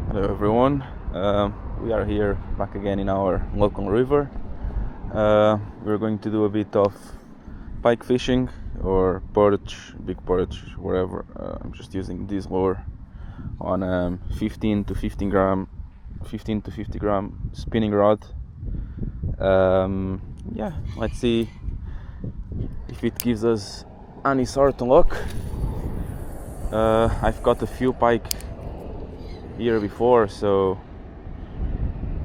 Hello everyone, we are here back again in our local river. We're going to do a bit of pike fishing or perch, big perch, whatever. I'm just using this lure on 15 to 50 gram spinning rod. Yeah, let's see if it gives us any sort of luck. I've got a few pike here before, so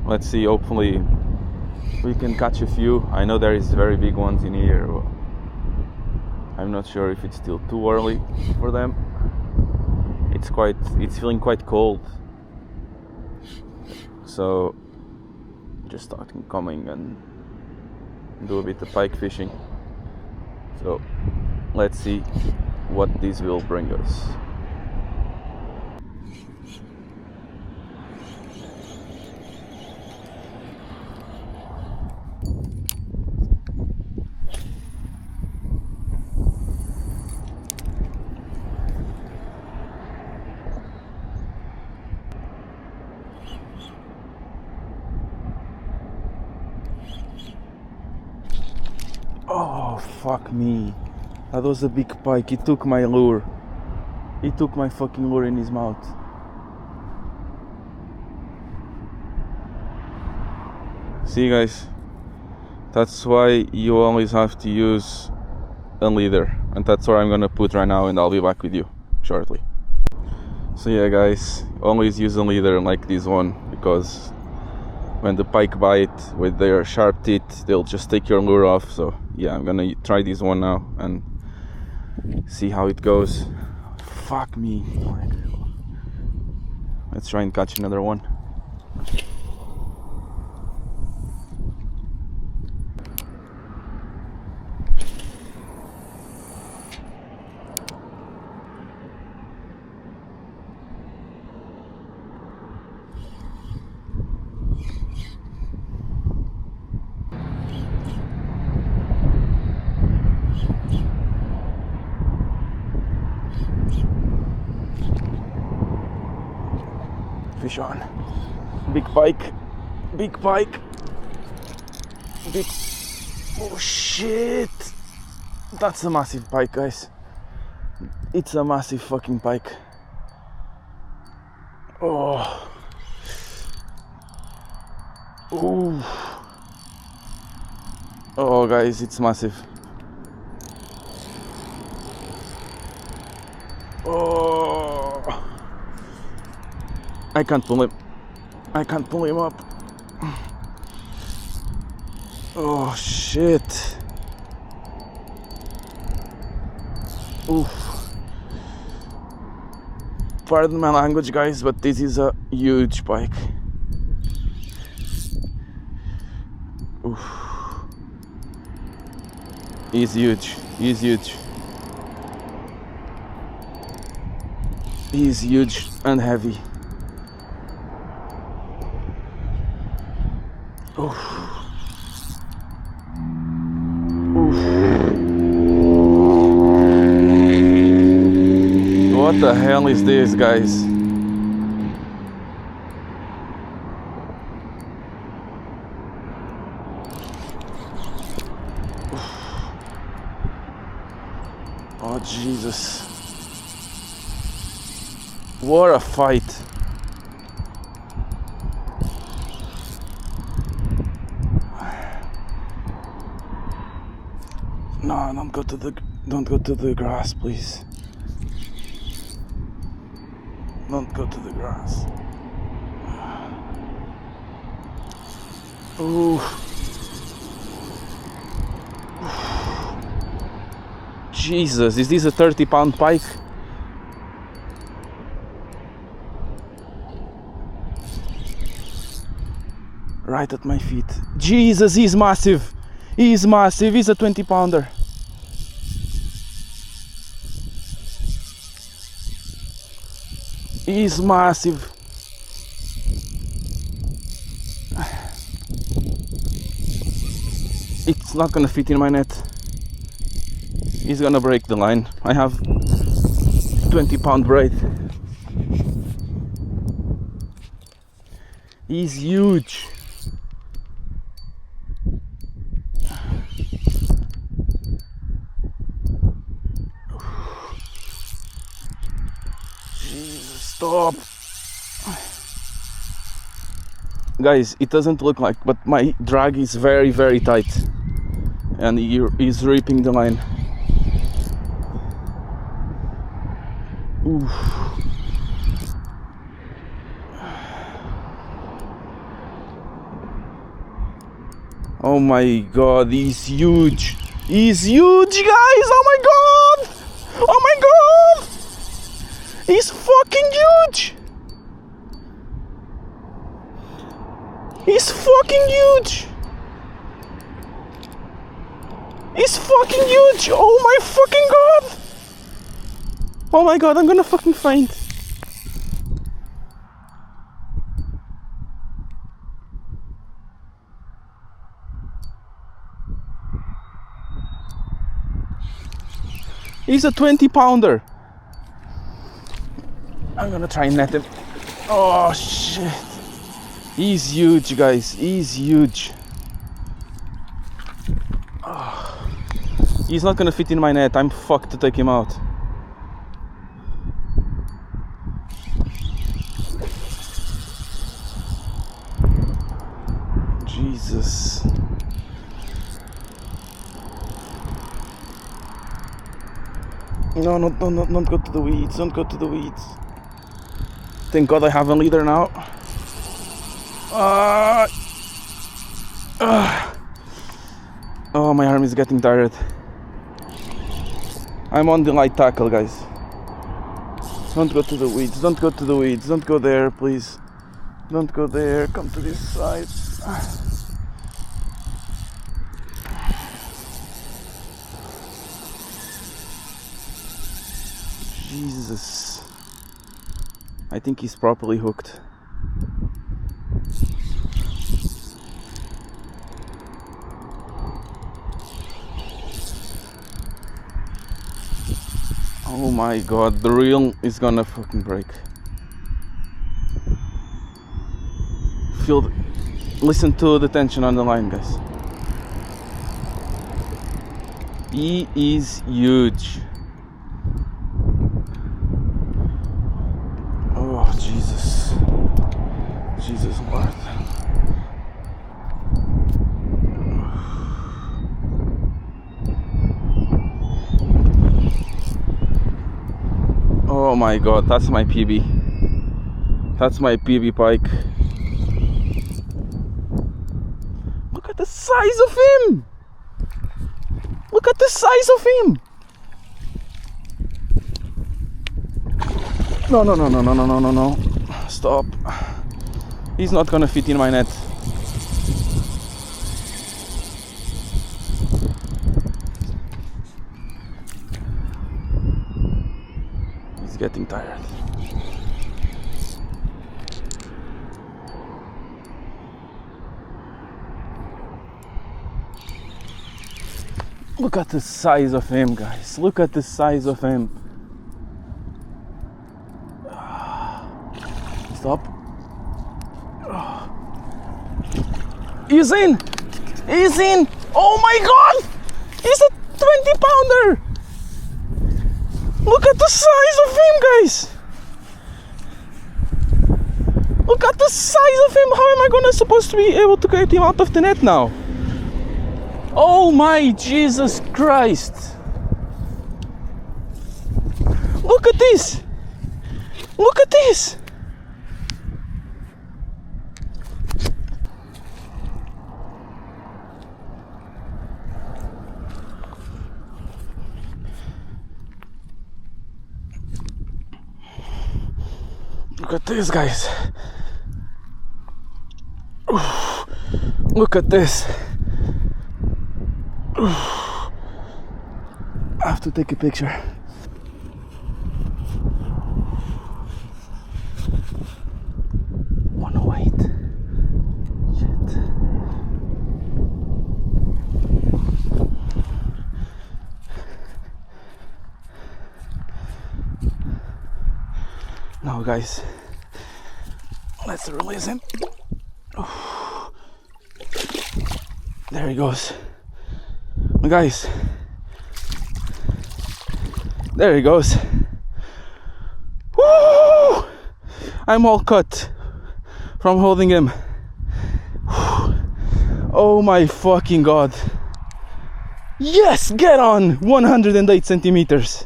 let's see, hopefully we can catch a few. I know there is very big ones in here. I'm not sure if it's still too early for them. It's feeling quite cold, so just starting coming and do a bit of pike fishing. So let's see what this will bring us. Oh, fuck me. That was a big pike. He took my lure. He took my fucking lure in his mouth. See guys, that's why you always have to use a leader. And that's what I'm gonna put right now, and I'll be back with you shortly. So yeah guys, always use a leader like this one, because when the pike bite with their sharp teeth, they'll just take your lure off. So yeah, I'm gonna try this one now and see how it goes. Fuck me. Let's try and catch another one. Fish on. Big pike. Big pike. Big. Oh shit. That's a massive pike, guys. It's a massive fucking pike. Oh. Ooh. Oh guys, it's massive. Oh. I can't pull him. I can't pull him up. Oh shit. Oof. Pardon my language guys, but this is a huge pike. Oof. He's huge. He's huge. He's huge and heavy. Oof. Oof. What the hell is this, guys? Oh Jesus. What a fight. No, don't go to the grass, please. Don't go to the grass. Ooh. Jesus, is this a 30-pound pike? Right at my feet. Jesus, he's massive. He's massive. He's a 20-pounder. He's massive. It's not gonna fit in my net. He's gonna break the line. I have 20-pound braid. He's huge. Jesus, stop. Guys, it doesn't look like, but my drag is very, very tight. And he's ripping the line. Oof. Oh my god, he's huge. He's huge, guys! Oh my god! Oh my god! He's fucking huge! He's fucking huge! He's fucking huge! Oh my fucking god! Oh my god, I'm gonna fucking faint. He's a 20-pounder. I'm gonna try and net him. Oh shit. He's huge, guys. He's huge. Oh. He's not gonna fit in my net. I'm fucked to take him out. Jesus. No, don't go to the weeds. Don't go to the weeds. Thank God I have a leader now. Oh, my arm is getting tired. I'm on the light tackle, guys. Don't go to the weeds. Don't go to the weeds. Don't go there, please. Don't go there. Come to this side. Jesus. I think he's properly hooked. Oh my god, the reel is gonna fucking break. Listen to the tension on the line, guys. He is huge. Oh, Jesus. Jesus Lord. Oh my god, that's my PB. That's my PB pike. Look at the size of him! Look at the size of him! No. Stop. He's not gonna fit in my net. He's getting tired. Look at the size of him, guys. Look at the size of him. Stop. He's in! He's in! Oh my god! He's a 20-pounder! Look at the size of him, guys! Look at the size of him! How am I supposed to be able to get him out of the net now? Oh my Jesus Christ! Look at this! Look at this! Look at this, guys. Oof. Look at this. Oof. I have to take a picture. Wanna wait? Shit. No, guys. Let's release him. There he goes. Guys, there he goes. Woo! I'm all cut from holding him. Oh my fucking god. Yes, get on! 108 centimeters.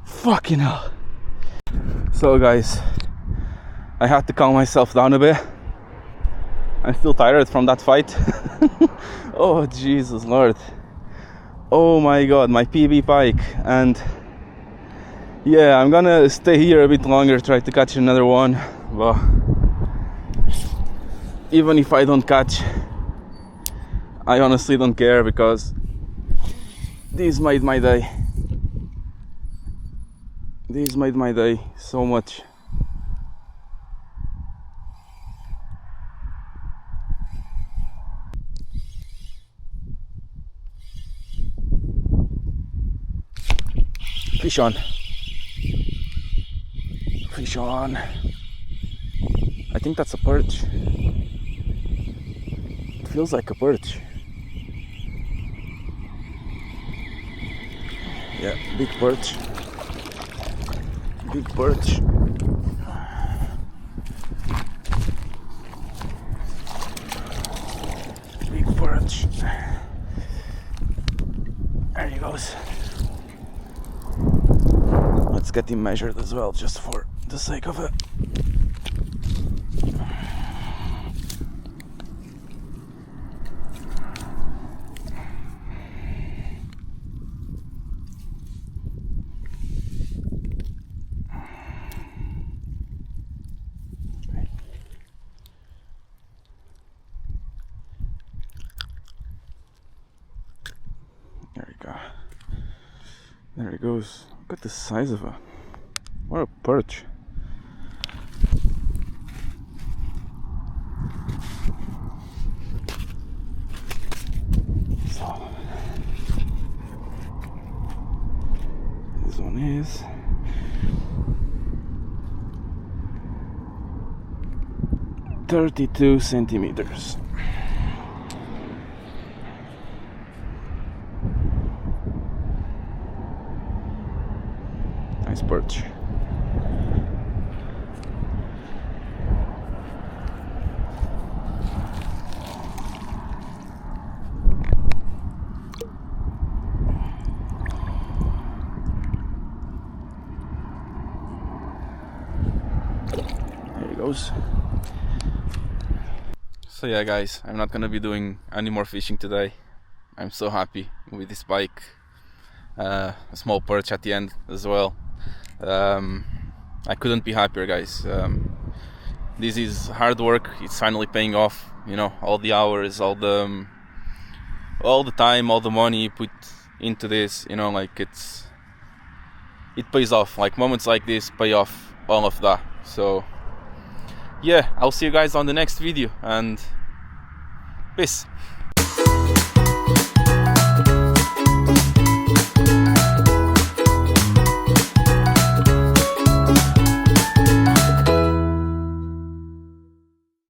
Fucking hell. So guys, I had to calm myself down a bit. I'm still tired from that fight. Oh Jesus Lord. Oh my god, my PB pike. And yeah, I'm gonna stay here a bit longer, try to catch another one. But even if I don't catch, I honestly don't care, because this made my day. This made my day so much. Fish on. Fish on. I think that's a perch. It feels like a perch. Yeah, big perch. Big perch. Big perch. There he goes. Let's get him measured as well, just for the sake of it. There we go. There he goes. Look at the size of it. What a perch. So this one is 32 centimeters. Nice perch. There he goes. So yeah guys, I'm not gonna be doing any more fishing today. I'm so happy with this pike. A small perch at the end as well. I couldn't be happier, guys. This is hard work. It's finally paying off. You know, all the hours, all the time, all the money you put into this. You know, like it pays off. Like moments like this pay off all of that. So yeah, I'll see you guys on the next video, and peace.